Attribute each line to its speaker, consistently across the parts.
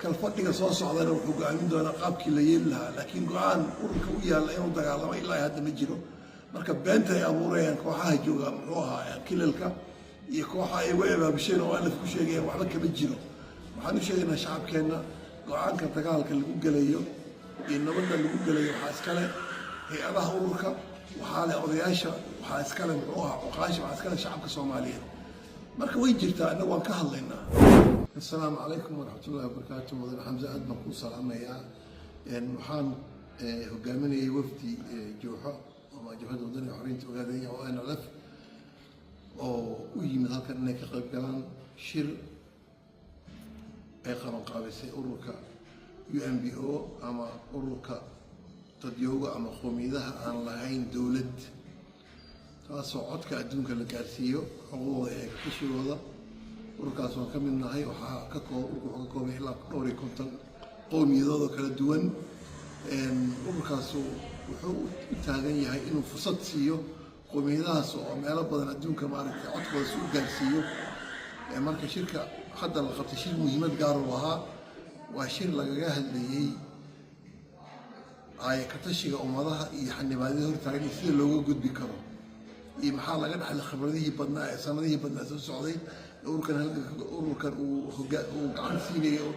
Speaker 1: kalfadhiga soo socdana wuxuu go'aamin doonaa qaabkii la yeeli lahaa laakiin go'aan ururka u yaalla inuu dagaalamo ilaa hadda ma jiro marka beenta ay abuurayaan kooxaha jooga muxuu ahaa kilalka iyo kooxa ay uga abaabisheen oo aan ku sheegayaan waxba kama jiro waxaan u sheegaynaa shacabkeenna go'aanka dagaalka lagu gelayo iyo nabadda lagu gelayo waxaa iskale hay-adaha ururka waxaa leh odayaasha waxaa iskale muxuu ahaa cuqaasha waxaa iskale shacabka soomaaliyeed marka way jirtaa annagu waan ka hadlaynaa السلام عليكم ورحمة الله وبركاته مدن حمزة أد بنكون سلامة يا waxaan hogaaminayay wafdi jooxo ama jabhadda wadaniga xoreynta ogaadaya oo NLF oo u yimid halkan inay ka qayb galaan shir ay qaban qaabisay ururka UNBO ama ururka dadyooga ama qowmiyadaha aan lahayn dowlad taasoo codka adduunka la gaarsiiyo xuquuqdooda ee kashigooda ururkaas waan ka mid nahay waxaa ka koobay ilaa dhowr iyo konton qowmiyadood oo kala duwan ururkaas wuxuu u taagan yahay inuu fursad siiyo qowmiyadahaas oo meelo badan adduunka maaragtay codkooda si u gaarsiiyo marka shirka hadda la qabtay shir muhiimad gaar u ahaa waa shir lagaga hadlayay ka tashiga ummadaha iyo xanibaadada hortaagan iyo sida looga gudbi karo iyo maxaa laga dhaxlay khibradihii badnaa ee sanadihii badnaa soo socday ururkan uu gacan siinayo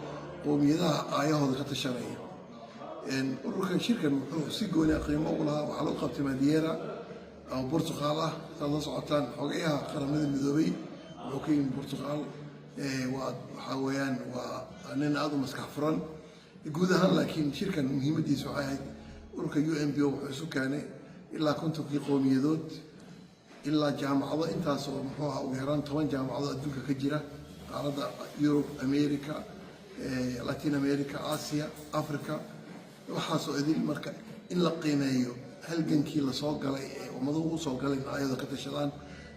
Speaker 1: qowmiyadaha aayahooda ka tashanaya ururkan shirkan wuxuu si gooni ah qiimo ugu lahaa waxaa lagu qabtay Madeira oo Portugal ah saad la socotaan xogayaha qaramada midoobay wuxuu ka yimid Portugal waxaa weeyaan waa nin aad u maskax furan guud ahaan laakiin shirkan muhiimadiisu waxay ahayd ururka UNBO wuxuu isu keenay ilaa kontonkii qowmiyadood ilaa jaamacado intaas oo muxuu ahaa ugu yaraan 10 jaamacado adduunka ka jira qaaradda Yurub America Latin America Asia Africa waxaasoo idil marka in la qiimeeyo halgankii la soo galay ee ummaduhu u soo galay ayada ka tashadaan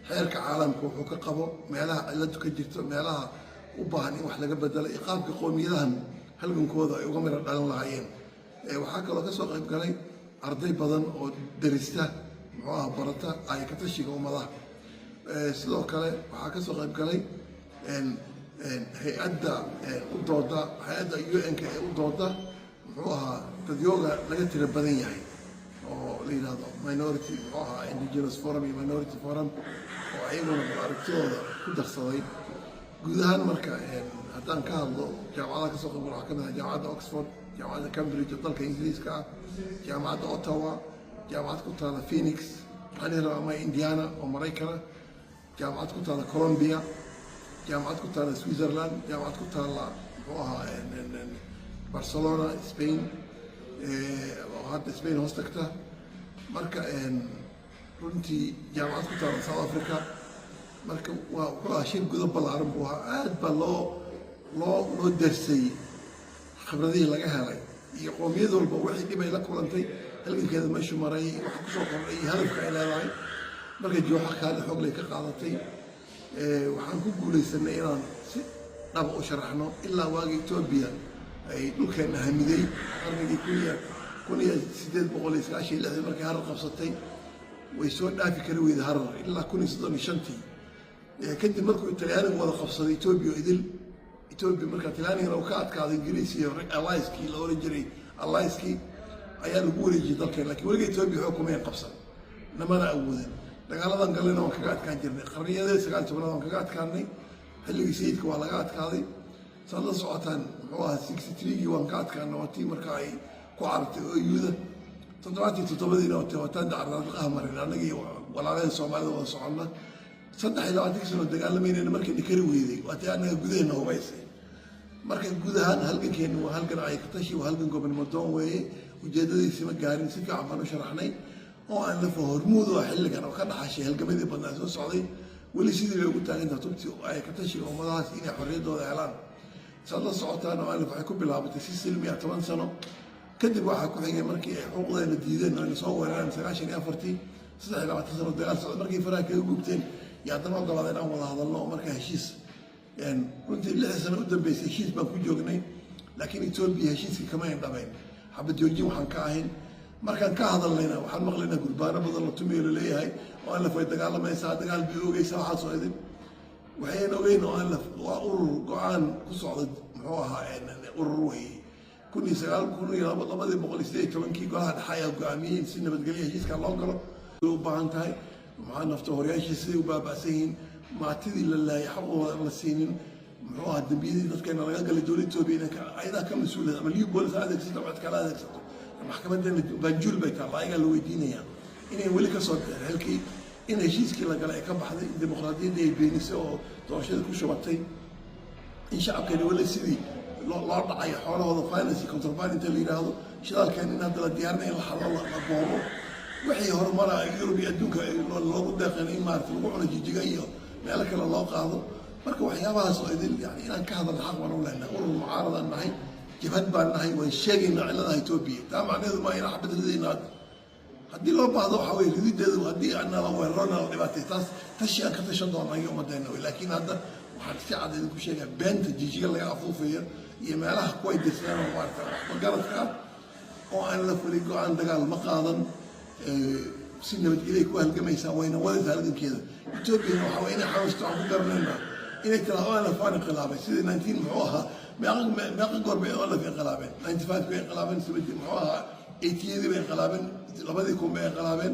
Speaker 1: xeerka caalamka wuxuu ka qabo meelaha ciladu ka jirto meelaha u baahan in wax laga bedelo qaabka qowmiyadahan halgankooda ay uga mira dhalan lahaayeen waxaa kaloo ka soo qayb galay arday badan oo darista muxuu ahaa barata ay ka tashiga ummadaha sidoo kale waxaa ka soo qayb galay hay-adda u dooda hay-adda UN-ka ee u dooda muxuu ahaa dadyooga laga tira badan yahay oo la yidhaahdo minority muxuu ahaa indigenous forum iyo minority forum oo ayaguna aragtidooda ku darsaday guud ahaan marka haddaan ka hadlo jaamacadaha kasoo qayb waxaa ka mid ah jaamacadda Oxford jaamacadda Cambridge oo dalka Ingiriiska ah jaamacadda Ottawa jaamacad ku taala Phoenix waxaan ama Indiana oo Maraykana jaamacad ku taala Colombia jaamacad ku taala Switzerland jaamacad ku taala muxuu ahaa Barcelona Spain hadda Spain hoos tagta marka runtii jaamacad ku taala South Africa marka waa kula shir gudo ballaaran buu ahaa aad baa loo darsay khibradihii laga helay iyo qowmiyad walba wixii dhib ay la kulantay halgankeeda meeshu maray wax ku soo kordhay iyo hadafka ay leedahay marka jooxa kaale xoog leh ka qaadatay waxaan ku guulaysanay inaan si dhab u sharaxno ilaa waagi Itoobiya ay dhulkeena hamiday qarnigii 1896 markii harar qabsatay way soo dhaafi kari weyday harar ilaa 1935 kadib markuu Talyaanigu wada qabsaday Itoobiya marka Talyaaniga uu ka adkaaday Ingiriis iyo alliance-kii la oran jiray alliance-kii ayaa lagu wareejiyay dalka laakiin weliga Itoobiya xukuumay qabsan namana awoodin dagaaladan galena waan kaga adkaan jirnay qarniyada 19 waan kaga adkaanay xilligii sayidka waa laga adkaaday saad la socotaan muxuu ahaa 63 waan ka adkaanay watii marka ay ku cartay oo yuuda 77 wataan dacradaha marin anagii walaalada Soomaalida wada soconna 23 sano dagaalamayna markii dhikari weeday watii anaga gudaheena hubaysay marka guud ahaan halgankeenu waa halgan ay ka tashi waa halgan gobol doon weeye ujeedadiisa ma gaarin si fiican baan u sharaxnay oo aan la fahormuud oo xilligan oo ka dhaxashay halgamadii badnaa soo socday weli sidii loogu taageeray tubtii ay ka tashi ummadahaas inay xorriyadooda helaan saad la socotaan oo waxay ku bilaabatay si silmi ah 10 sano kadib waxaa ku xigay markii ay xuquuqdeena diideen oo soo weerareen 94 sano dagaal socday markii faraha kaga gubteen yaa dama gabaadeen aan wada hadalno marka heshiis runtii 6 sano u dambeysay heshiis baan ku joognay laakiin Itoobiya heshiiskii kama indhabayn xabad joojin waxaan ka ahayn markaan ka hadalnayna waxaan maqlaynaa gurbaano badan la tumeelo leeyahay oo aan la fay dagaalamaysaa dagaal bii ogeysa waxaa soo idin waxayna ogeyn oo aan la waa urur go'aan ku socda محوها urur weeye 1918 golaha dhexe ayaa go'aamiyey si nabadgelyo heshiiska loo galo u baahan tahay maxaa nafta horeyaashii siday u baaba'san yihiin maatidii la laayay xaqooda aan la siinin muxuu ahaa dambiyadii dadkeena laga galay dowladda Itoobiya inay ayadaa ka mas-uulada ama liyu boolis adeegsato cid kale adeegsato maxkamadeena banjul bay tahay ayagaa la weydiinayaa inay weli ka soo bixin halkii in heshiiskii la galay ka baxday dimuqraadiyadda ay beenisay oo doorashada ku shubatay in shacabkeena weli sidii loo dhacay xoolahooda finance contraband inta la yiraahdo shidaalkeen in hadda la diyaarinayo la xalo la boobo wixii horumar Yurub iyo adduunka loogu deeqay in maarta lagu cuno jijiga iyo meel kale loo qaado marka waxyaabahaas oo idin yani inaan ka hadalno xaq waan u leenahay urur mucaarada nahay jabhad baan nahay waan sheegaynaa ciladaha Itoobiya taa macnaheedu ma ina xabad ridaynaa haddii loo baahdo waxa weeye ridideedu haddii aan la weerarno dhibaatay tashi aan ka tashan doonaa iyo umadeena laakiin hadda waxaan si cad idinku sheegaa beenta jijiga laga afuufayo iyo meelaha ku ay dirsadaan oo maarta garadka oo aan la fulin go'aan dagaal ma qaadan si nabadgelyo ku halgamaysaa wayna wada halgankeeda Itoobiya waxa weeye inay xawsto aan ku garanayna inay tiraahdo aan la faan inqilaabay sidii 19 muxuu ahaa meeqa goor bay oo la inqilaabeen 95 bay inqilaabeen 70 muxuu ahaa 80 bay inqilaabeen labadii kun bay inqilaabeen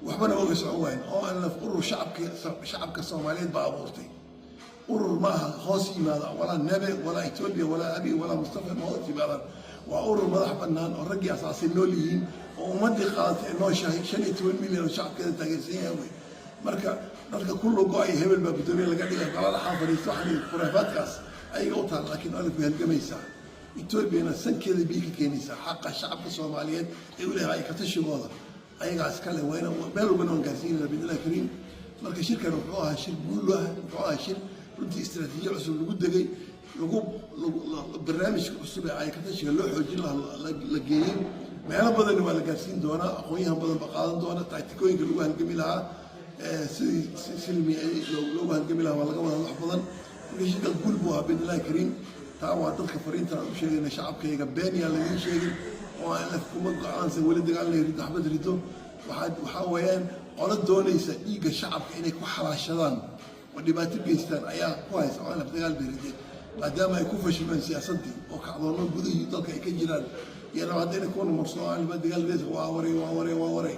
Speaker 1: waxbana uga socon wayn oo aan la urur shacabka Soomaaliyeed baa abuurtay urur maaha hoos yimaada walaa nabe walaa Itoobiya walaa abi walaa Mustafa ma hoos yimaadaan waa urur madax bannaan oo raggii asaasi nool yihiin oo ummadii qaadatay noo shahay 15 milyan oo shacabkeeda taageersan yahay marka dadka kullu go'ay hebel baa gudoomiye laga dhigay qalada xaafadiisto xalii khuraafaadkaas ayaga u taal laakiin alif halgamaysaa Itoobiyana sankeeda bii ka keenaysaa xaqa shacabka Soomaaliyeed ee u leeyahay ka tashigooda ayaga iskale wayna meel walba oo gaarsiinayna bidilaa kariim marka shirkan wuxuu ahaa shir guul ah wuxuu ahaa shir runtii istiraatiijiyo cusub lagu degay lagu barnaamij cusub ay ka tashiga loo xoojin la geeyay meelo badan waa la gaarsiin doonaa aqoonyahan badan ba qaadan doona tactikooyinka lagu halgami lahaa silmi loogu halgami lahaa waa laga wada wax badan marka shirka guul buu ahaa bidilaa kariim taa waa dadka fariinta u sheegayna shacabkayga been yaa laga sheegin oo aan la kuma go'aansan weli dagaal la yiri axmed rido waxa weeyaan qolo doonaysa dhiigga shacabka inay ku xalaashadaan oo dhibaato geystaan ayaa ku haysa oo la dagaal beerideen maadaama ay ku fashilmeen siyaasadii oo kacdoono gudahii dalka ay ka jiraan iyo labaadeen ku noqon ma dagaal bees waa waray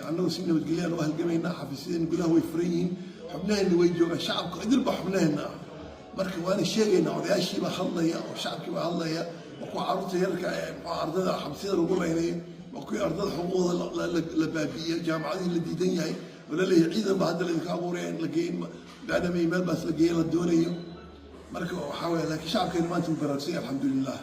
Speaker 1: annagu si nabadgelyo oo halgamayna xafiisyada gudaha way furan yihiin xubnaheena way joogaan shacabka idil ba xubnaheena marka waana sheegaynaa odayaashii baa hadlaya oo shacabkii baa hadlaya oo ku carruurta yarka ardada xabsiyada lagu leynay oo kuwii ardada xuquuqda la baabi'iyey jaamacadii la diidan yahay oo la leeyahay ciidan baa hadda laydinka abuuraya in la geeyin maadaama meel baas la geeya la doonayo marka waxaa weeye laakiin shacabkeena maanta wuu baraarsan yahay alxamdulilah